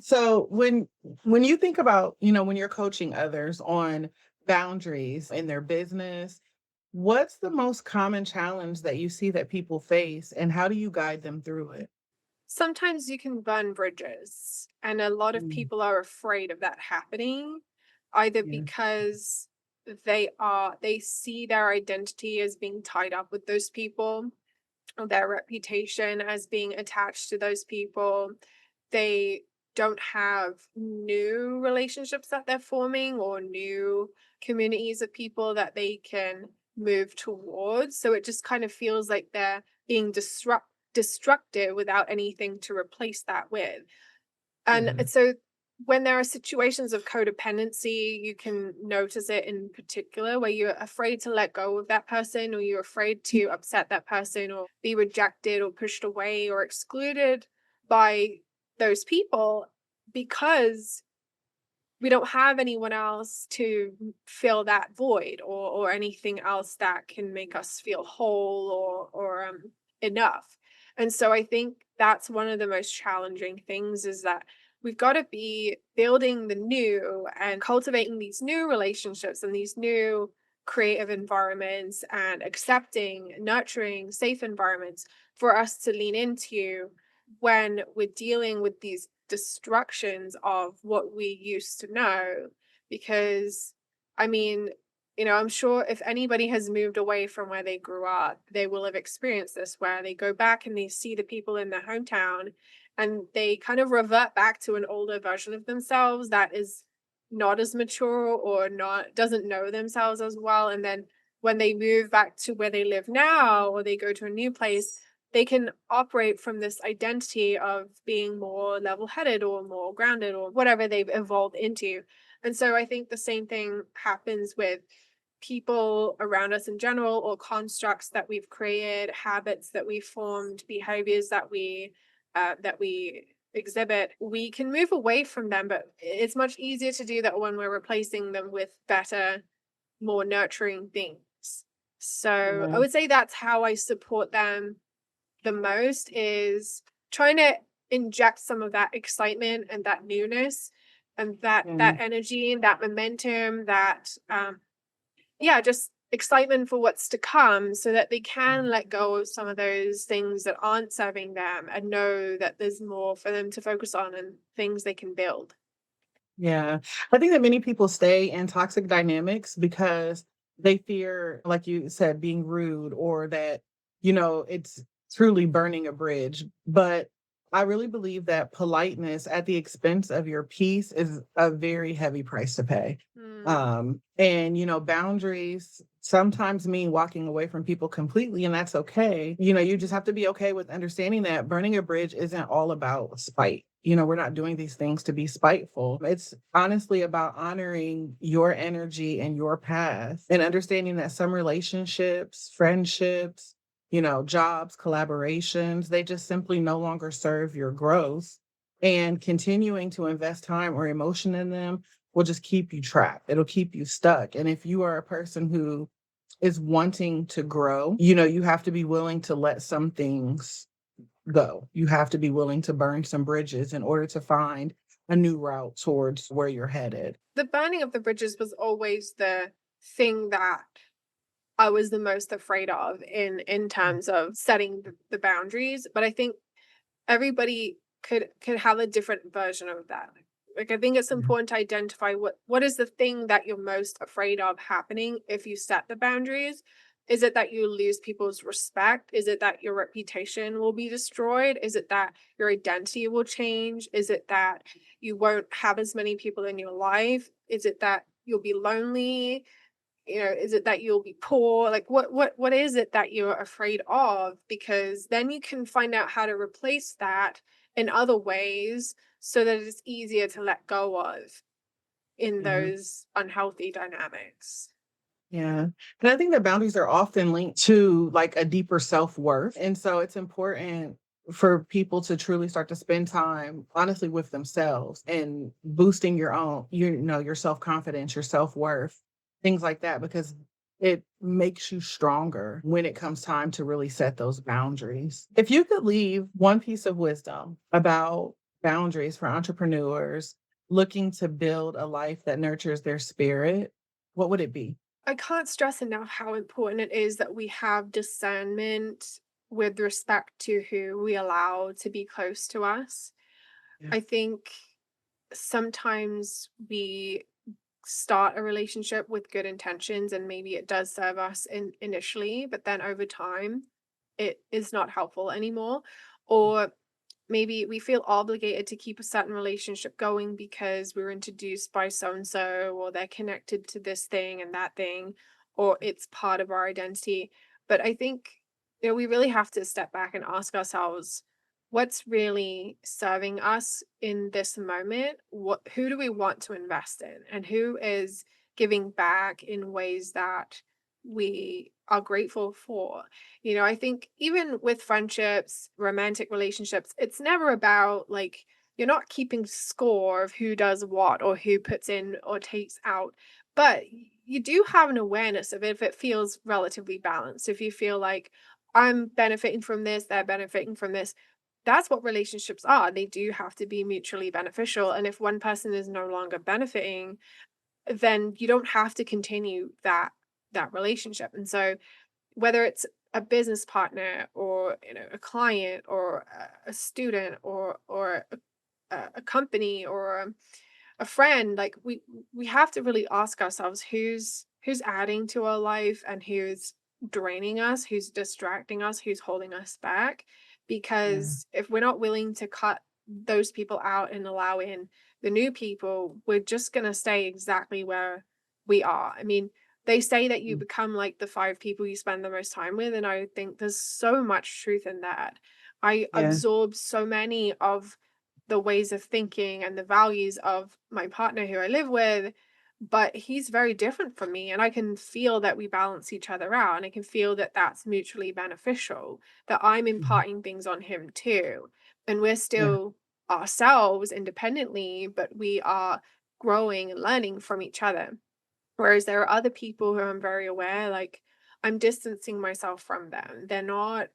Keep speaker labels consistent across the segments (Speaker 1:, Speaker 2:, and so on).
Speaker 1: So when you think about, when you're coaching others on boundaries in their business, what's the most common challenge that you see that people face and how do you guide them through it?
Speaker 2: Sometimes you can burn bridges, and a lot of
Speaker 1: Mm,
Speaker 2: people are afraid of that happening, either
Speaker 1: yeah.
Speaker 2: because they see their identity as being tied up with those people, or their reputation as being attached to those people. They don't have new relationships that they're forming or new communities of people that they can move towards. So it just kind of feels like they're being destructive without anything to replace that with. And
Speaker 1: Yeah.
Speaker 2: so when there are situations of codependency, you can notice it in particular where you're afraid to let go of that person, or you're afraid to upset that person, or be rejected, or pushed away, or excluded by those people because we don't have anyone else to fill that void, or anything else that can make us feel whole or enough. And so I think that's one of the most challenging things, is that we've got to be building the new and cultivating these new relationships and these new creative environments and accepting, nurturing, safe environments for us to lean into when we're dealing with these destructions of what we used to know. Because, I mean, I'm sure if anybody has moved away from where they grew up, they will have experienced this, where they go back and they see the people in their hometown and they kind of revert back to an older version of themselves that is not as mature, or not doesn't know themselves as well. And then when they move back to where they live now, or they go to a new place, they can operate from this identity of being more level-headed or more grounded or whatever they've evolved into. And so I think the same thing happens with people around us in general, or constructs that we've created, habits that we formed, behaviors that we exhibit. We can move away from them, but it's much easier to do that when we're replacing them with better, more nurturing things. So I
Speaker 1: Yeah.
Speaker 2: would say that's how I support them the most, is trying to inject some of that excitement and that newness and that
Speaker 1: Yeah.
Speaker 2: energy and that momentum, that yeah, just excitement for what's to come, so that they can let go of some of those things that aren't serving them and know that there's more for them to focus on and things they can build.
Speaker 1: Yeah. I think that many people stay in toxic dynamics because they fear, like you said, being rude or that, it's truly burning a bridge. But I really believe that politeness at the expense of your peace is a very heavy price to pay.
Speaker 2: Mm,
Speaker 1: And, boundaries sometimes mean walking away from people completely, and that's okay. You just have to be okay with understanding that burning a bridge isn't all about spite. We're not doing these things to be spiteful. It's honestly about honoring your energy and your path and understanding that some relationships, friendships, jobs, collaborations, they just simply no longer serve your growth. And continuing to invest time or emotion in them will just keep you trapped. It'll keep you stuck. And if you are a person who is wanting to grow, you have to be willing to let some things go. You have to be willing to burn some bridges in order to find a new route towards where you're headed.
Speaker 2: the burning of the bridges was always the thing that I was the most afraid of in terms of setting the boundaries. But I think everybody could have a different version of that. Like, I think it's
Speaker 1: Mhm.
Speaker 2: important to identify what is the thing that you're most afraid of happening if you set the boundaries. Is it that you lose people's respect? Is it that your reputation will be destroyed? Is it that your identity will change? Is it that you won't have as many people in your life? Is it that you'll be lonely? Is it that you'll be poor? Like, what is it that you're afraid of? Because then you can find out how to replace that in other ways, so that it's easier to let go of in
Speaker 1: Yeah.
Speaker 2: those unhealthy dynamics.
Speaker 1: Yeah. And I think that boundaries are often linked to like a deeper self-worth. And so it's important for people to truly start to spend time honestly with themselves and boosting your self-confidence, your self-worth, things like that, because it makes you stronger when it comes time to really set those boundaries. If you could leave one piece of wisdom about boundaries for entrepreneurs looking to build a life that nurtures their spirit, what would it be?
Speaker 2: I can't stress enough how important it is that we have discernment with respect to who we allow to be close to us.
Speaker 1: Yeah.
Speaker 2: I think sometimes we start a relationship with good intentions and maybe it does serve us initially, but then over time it is not helpful anymore. Or maybe we feel obligated to keep a certain relationship going because we were introduced by so and so, or they're connected to this thing and that thing, or it's part of our identity. But I think, we really have to step back and ask ourselves, what's really serving us in this moment? Who do we want to invest in, and who is giving back in ways that we are grateful for? I think even with friendships, romantic relationships, it's never about like, you're not keeping score of who does what or who puts in or takes out, but you do have an awareness of it if it feels relatively balanced. If you feel like I'm benefiting from this, they're benefiting from this. That's what relationships are. They do have to be mutually beneficial. And if one person is no longer benefiting, then you don't have to continue that relationship. And so whether it's a business partner or a client or a student or a company or a friend, like we have to really ask ourselves who's adding to our life and who's draining us, who's distracting us, who's holding us back.
Speaker 1: Yeah.
Speaker 2: Because if we're not willing to cut those people out and allow in the new people, we're just going to stay exactly where we are. I mean, they say that you
Speaker 1: Mm.
Speaker 2: become like the five people you spend the most time with, and I think there's so much truth in that. I
Speaker 1: Yeah.
Speaker 2: absorb so many of the ways of thinking and the values of my partner who I live with, but he's very different from me. And I can feel that we balance each other out. And I can feel that that's mutually beneficial, that I'm
Speaker 1: Mhm.
Speaker 2: imparting things on him too. And we're
Speaker 1: Yeah.
Speaker 2: still ourselves independently, but we are growing and learning from each other. Whereas there are other people who I'm very aware, like I'm distancing myself from them. They're not
Speaker 1: Yeah.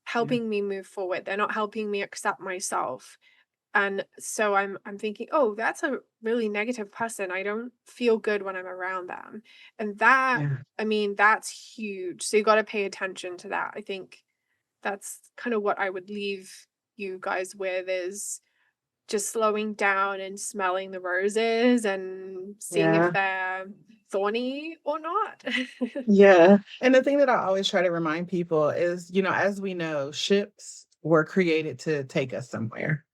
Speaker 2: helping me move forward. They're not helping me accept myself. And so I'm thinking, "Oh, that's a really negative person. I don't feel good when I'm around them." And that,
Speaker 1: Yeah.
Speaker 2: I mean, that's huge. So you got to pay attention to that. I think that's kind of what I would leave you guys with, is just slowing down and smelling the roses and seeing if
Speaker 1: Yeah.
Speaker 2: they're thorny or not.
Speaker 1: Yeah. And the thing that I always try to remind people is, as we know, ships were created to take us somewhere.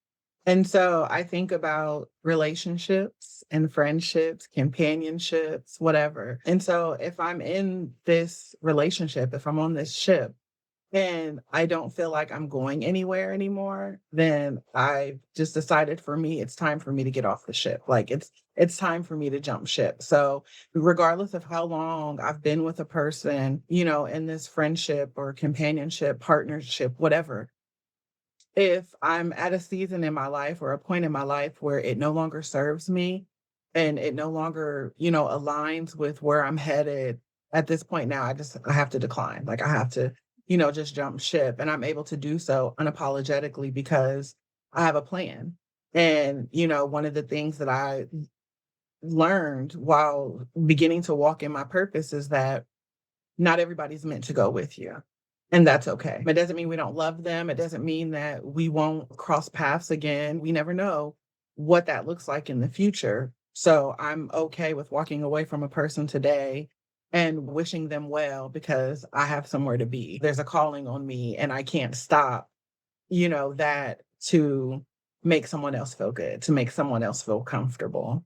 Speaker 1: And so I think about relationships and friendships, companionships, whatever. And so if I'm in this relationship, if I'm on this ship, and I don't feel like I'm going anywhere anymore, then I just decided for me, it's time for me to get off the ship. Like it's time for me to jump ship. So regardless of how long I've been with a person, in this friendship or companionship, partnership, whatever, if I'm at a season in my life or a point in my life where it no longer serves me and it no longer, aligns with where I'm headed at this point now, I have to decline. Like I have to, just jump ship. And I'm able to do so unapologetically because I have a plan. And, one of the things that I learned while beginning to walk in my purpose is that not everybody's meant to go with you. And that's okay. It doesn't mean we don't love them. It doesn't mean that we won't cross paths again. We never know what that looks like in the future. So I'm okay with walking away from a person today and wishing them well because I have somewhere to be. There's a calling on me and I can't stop, that to make someone else feel good, to make someone else feel comfortable.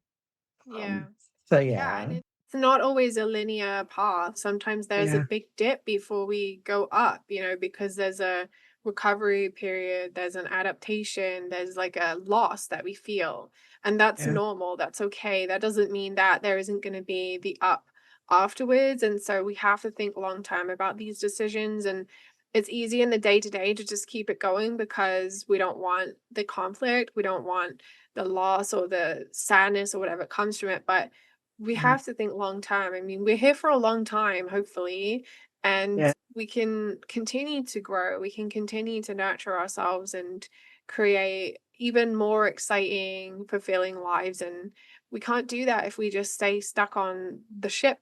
Speaker 2: Yeah.
Speaker 1: Um, so
Speaker 2: Yeah, and
Speaker 1: yeah,
Speaker 2: it's not always a linear path. Sometimes there's a
Speaker 1: yeah,
Speaker 2: big dip before we go up, because there's a recovery period, there's an adaptation, there's like a loss that we feel. And that's
Speaker 1: yeah,
Speaker 2: normal. That's okay. That doesn't mean that there isn't going to be the up afterwards. And so we have to think long term about these decisions. And it's easy in the day to day to just keep it going because we don't want the conflict. We don't want the loss or the sadness or whatever comes from it. But we
Speaker 1: yeah,
Speaker 2: have to think long term. I mean, we're here for a long time, hopefully, and
Speaker 1: yeah,
Speaker 2: we can continue to grow. We can continue to nurture ourselves and create even more exciting, fulfilling lives. And we can't do that if we just stay stuck on the ship